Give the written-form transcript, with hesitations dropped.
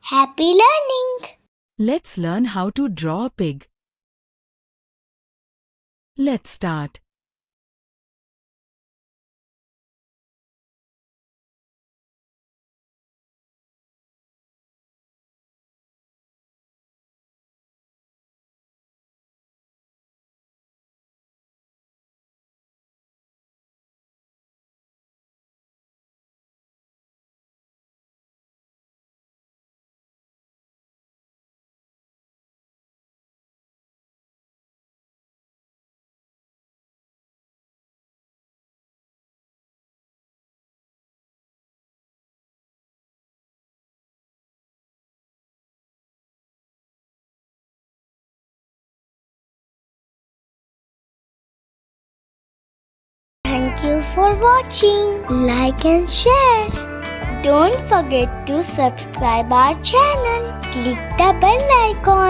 Happy learning! Let's learn how to draw a pig. Let's start. Thank you for watching. Like and share. Don't forget to subscribe our channel. Click the bell icon.